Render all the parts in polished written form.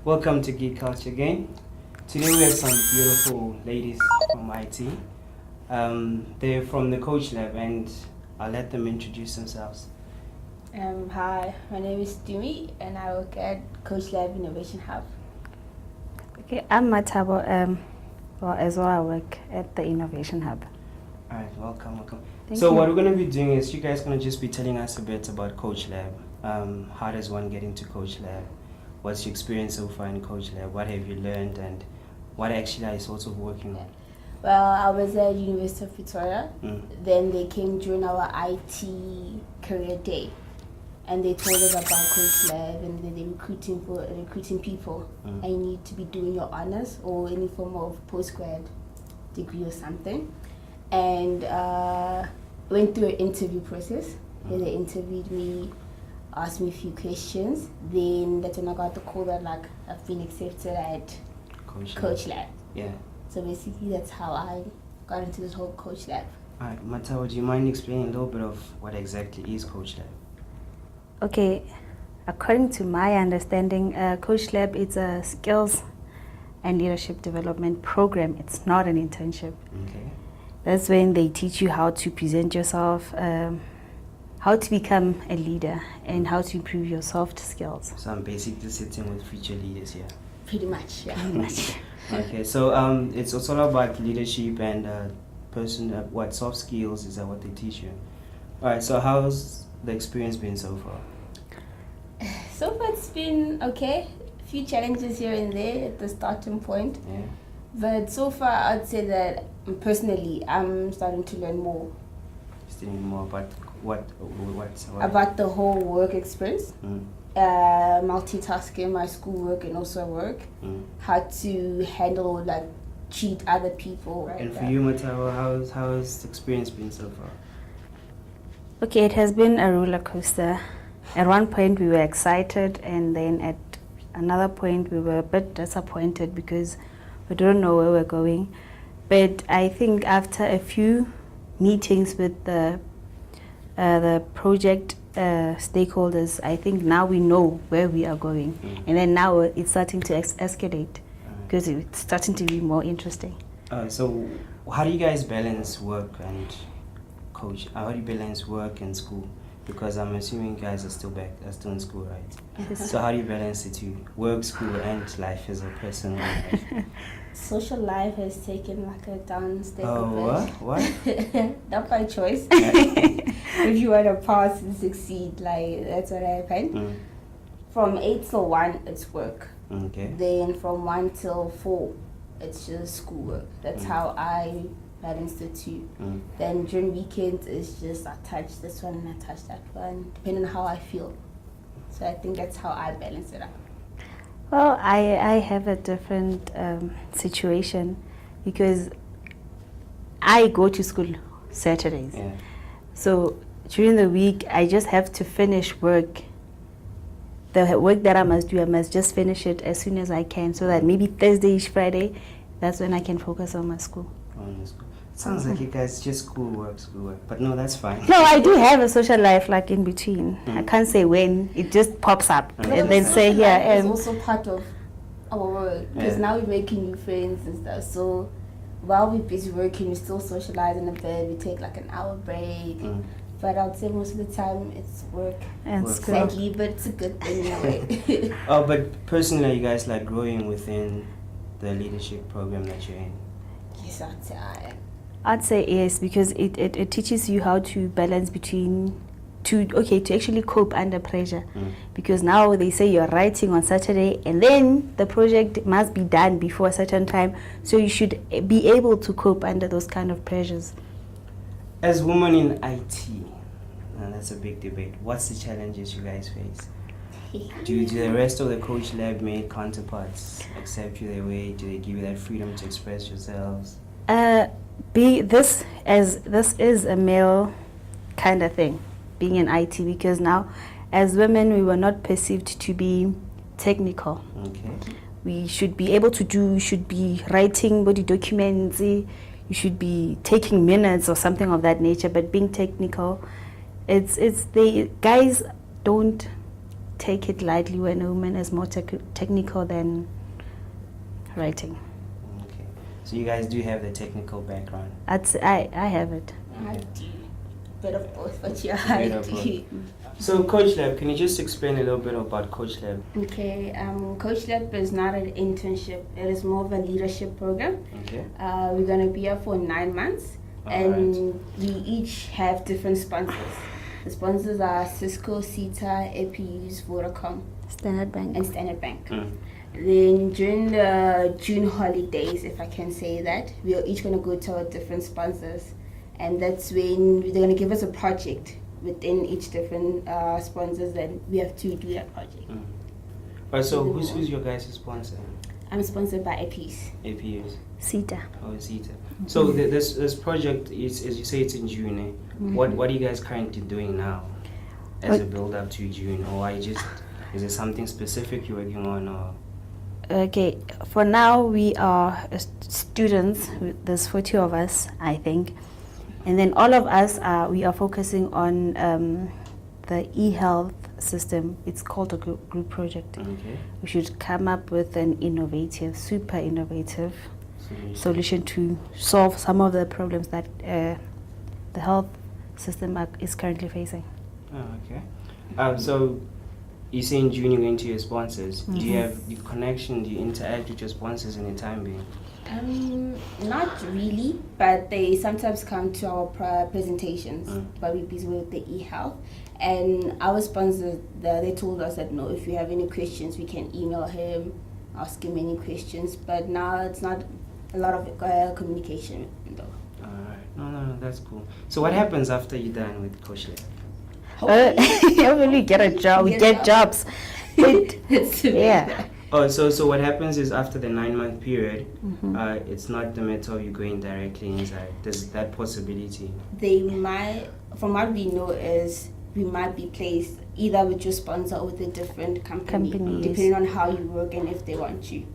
Welcome to Geekulcha again. Today we have some beautiful ladies from IT. They're from the CoachLab, and I'll let them introduce themselves. Hi, my name is Tumi and I work at CoachLab Innovation Hub. Okay, I'm Mathabo. As well, I work at the Innovation Hub. All right, welcome. Thank So you. what we're going to be doing is you guys going to just be telling us a bit about CoachLab. How does one get into CoachLab? What's your experience so far in CoachLab? What have you learned, and what actually are you sort of working on? Well, I was at University of Pretoria. Then they came during our IT career day, and they told us about CoachLab, and then they're recruiting people. And you need to be doing your honors or any form of postgrad degree or something. And went through an interview process where they interviewed me, asked me a few questions. Then that's when I got the call that I've been accepted at CoachLab. Yeah. So basically that's how I got into this whole CoachLab. All right, Mathabo, do you mind explaining a little bit of what exactly is CoachLab? Okay, according to my understanding, CoachLab is a skills and leadership development program. It's not an internship. Okay. That's when they teach you how to present yourself, how to become a leader, and how to improve your soft skills. So I'm basically sitting with future leaders here. Pretty much, yeah. Pretty much. Okay, so it's also about leadership and what soft skills is that what they teach you? All right, so how's the experience been so far? So far it's been okay. A few challenges here and there at the starting point. Yeah. But so far I'd say that personally I'm starting to learn more. Still more about what? About the whole work experience. Multitasking my schoolwork and also work. How to handle treat other people. Right? And for you, Mathabo, how's the experience been so far? Okay, it has been a roller coaster. At one point we were excited, and then at another point we were a bit disappointed because we don't know where we're going. But I think after a few meetings with the project stakeholders, I think now we know where we are going. And then now it's starting to escalate because it's starting to be more interesting. So how do you guys balance work and coach? How do you balance work and school? Because I'm assuming you guys are still in school, right? Yes. So how do you balance the two? Work, school, and life as a personal life? Social life has taken a downstep. Oh, what? Not by choice. If you want to pass and succeed, that's what happened. From 8 till 1, it's work. Okay. Then from 1 till 4, it's just schoolwork. That's how I balance the two. Then during weekends, it's just I touch this one and I touch that one, depending on how I feel. So I think that's how I balance it out. Well, I have a different situation because I go to school Saturdays. Yeah. So during the week, I just have to finish work. The work that I must do, I must just finish it as soon as I can, so that maybe Thursday, Friday, that's when I can focus on my school. Sounds like you guys just schoolwork. But no, that's fine. No, I do have a social life in between. I can't say when, it just pops up and then say here. It's also part of our work because now we're making new friends and stuff. So while we're busy working, we still socialize in the bed. We take an hour break. But I'd say most of the time it's work. And school. Sadly, but it's a good thing in a way. But personally, you guys growing within the leadership program that you're in? Yes, I'd say I am. I'd say yes, because it teaches you how to balance between to actually cope under pressure. Because now they say you're writing on Saturday and then the project must be done before a certain time, so you should be able to cope under those kind of pressures. As women in IT, and that's a big debate, what's the challenges you guys face? Do the rest of the CoachLab mate counterparts accept you their way? Do they give you that freedom to express yourselves? This is a male kind of thing, being in IT, because now as women we were not perceived to be technical. Okay. We should be able to do, we should be writing body documents, you you should be taking minutes or something of that nature. But being technical, it's the guys don't take it lightly when a woman is more technical than writing. Okay. So you guys do have the technical background. I have it. I do. Bit of both, but yeah, Bit I of do. So CoachLab, can you just explain a little bit about CoachLab? Okay, CoachLab is not an internship. It is more of a leadership program. Okay. We're going to be here for 9 months. And we each have different sponsors. The sponsors are Cisco, CETA, APUs, Vodacom, Standard Bank. and Standard Bank. Then during the June holidays, if I can say that, we are each going to go to our different sponsors. And that's when they're going to give us a project within each different sponsors, and we have to do that project. So who's your guys' sponsor? I'm sponsored by APUs. APUs. CETA. Oh, CETA. So this project is, as you say, it's in June. What are you guys currently doing now, as a build up to June, or is there something specific you're working on, or? Okay, for now we are students. There's 40 of us, I think. And then all of us we are focusing on the e-health system. It's called a group project. Okay. We should come up with an super innovative solution to solve some of the problems that the health system is currently facing. Oh, okay. So you say in June you're going to your sponsors. Do you have the connection? Do you interact with your sponsors in the time being? Not really, but they sometimes come to our presentations, but we're busy with the e-health. And our sponsors, they told us that no, if you have any questions, we can email him, ask him any questions. But now it's not a lot of communication, though. Alright, no, that's cool. So what happens after you're done with CoachLab? Hopefully we get a job. We get jobs. Yeah. Oh, so what happens is after the 9-month period, it's not the matter of you going directly inside. There's that possibility. They might, from what we know, is we might be placed either with your sponsor or with a different company, depending on how you work and if they want you.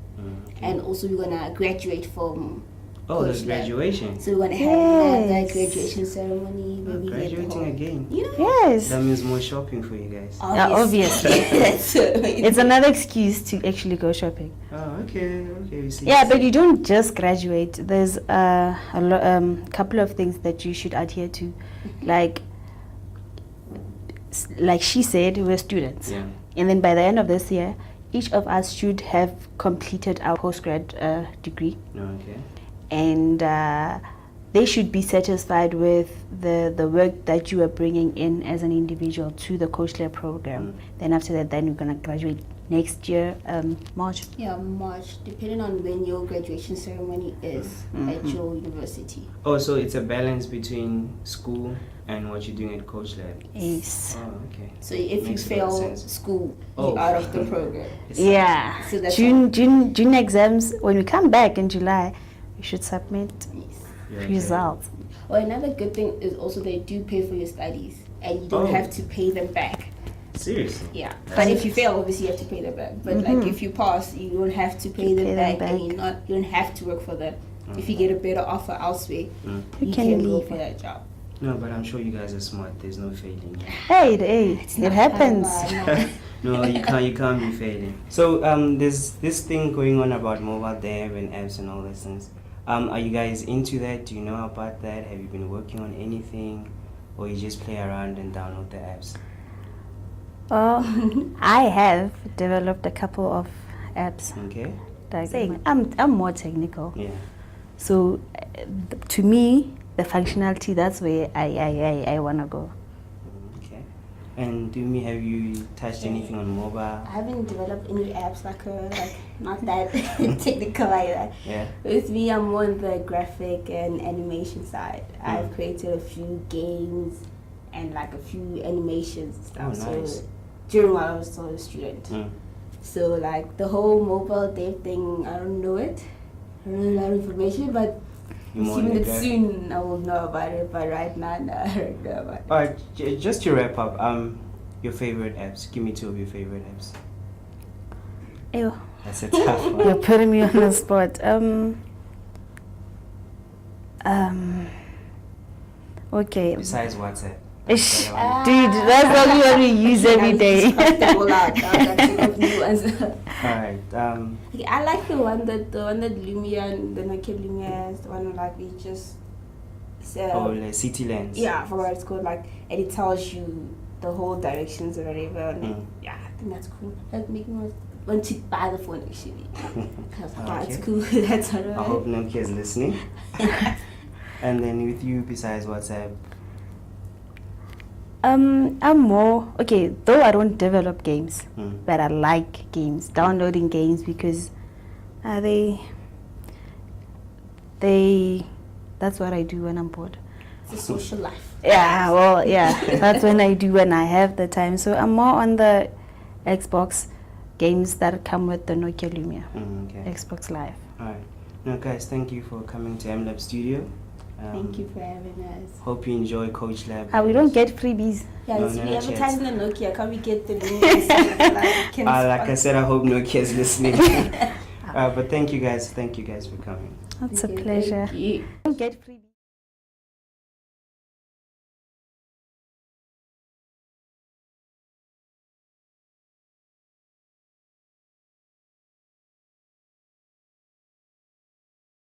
Okay. And also we're gonna graduate from. Oh, there's graduation. So we're gonna have another graduation ceremony where we graduating again. Yes. That means more shopping for you guys. Obviously. It's another excuse to actually go shopping. Oh, okay. We see. Yeah, but you don't just graduate. There's a couple of things that you should adhere to, like she said, we're students, and then by the end of this year, each of us should have completed our postgrad degree. Okay. And they should be satisfied with the work that you are bringing in as an individual to the CoachLab program. Then after that, then you're going to graduate next year, March. Yeah, March, depending on when your graduation ceremony is at your university. Oh, so it's a balance between school and what you're doing at CoachLab. Yes. Oh, okay. So if you fail school, you're out of the program. Yeah. So that's June exams, when we come back in July, you should submit results. Well, another good thing is also they do pay for your studies and you don't have to pay them back. Seriously? Yeah. But if you fail, obviously you have to pay them back. But like if you pass, you don't have to pay them back, and you don't have to work for them. If you get a better offer elsewhere, you can go for that job. No, but I'm sure you guys are smart. There's no failing. Hey, it happens. No, you can't be failing. So there's this thing going on about mobile dev and apps and all those things. Are you guys into that? Do you know about that? Have you been working on anything, or you just play around and download the apps? I have developed a couple of apps. Okay. Like, I'm more technical. Yeah. So to me, the functionality, that's where I wanna go. Okay. And Tumi, have you touched anything on mobile? I haven't developed any apps like not that technical like that. Yeah. With me, I'm more on the graphic and animation side. I've created a few games and like a few animations and stuff. Oh, nice. So during while I was still a student. So like the whole mobile dev thing, I don't know it. I don't know a lot of information, but assuming that soon I will know about it. But right now, no, I don't know about it. Alright, just to wrap up, your favorite apps. Give me 2 of your favorite apps. Ew. That's a tough one. You're putting me on the spot. Okay. Besides WhatsApp. Ish. That's what I Dude, that's only what we use every day. Alright. I like the one that Lumia and the Nokia Lumia has. The one like we just. The city lens. Yeah, for what it's called, like, and it tells you the whole directions or whatever. And yeah, I think that's cool. That makes me want to buy the phone actually. It's cool. That's alright. I hope Nokia is listening. And then with you, besides WhatsApp. I'm more okay. Though I don't develop games, but I like games, downloading games because that's what I do when I'm bored. It's a social life. Yeah, well, yeah, that's when I do when I have the time. So I'm more on the Xbox games that come with the Nokia Lumia, Xbox Live. All right. Now, guys, thank you for coming to mLab Studio. Thank you for having us. Hope you enjoy CoachLab. We don't get freebies. Yeah, we advertise in the Nokia. Can we get the Lumia? Like I said, I hope Nokia is listening. But thank you guys. Thank you guys for coming. It's a pleasure. Thank you. Don't get freebies.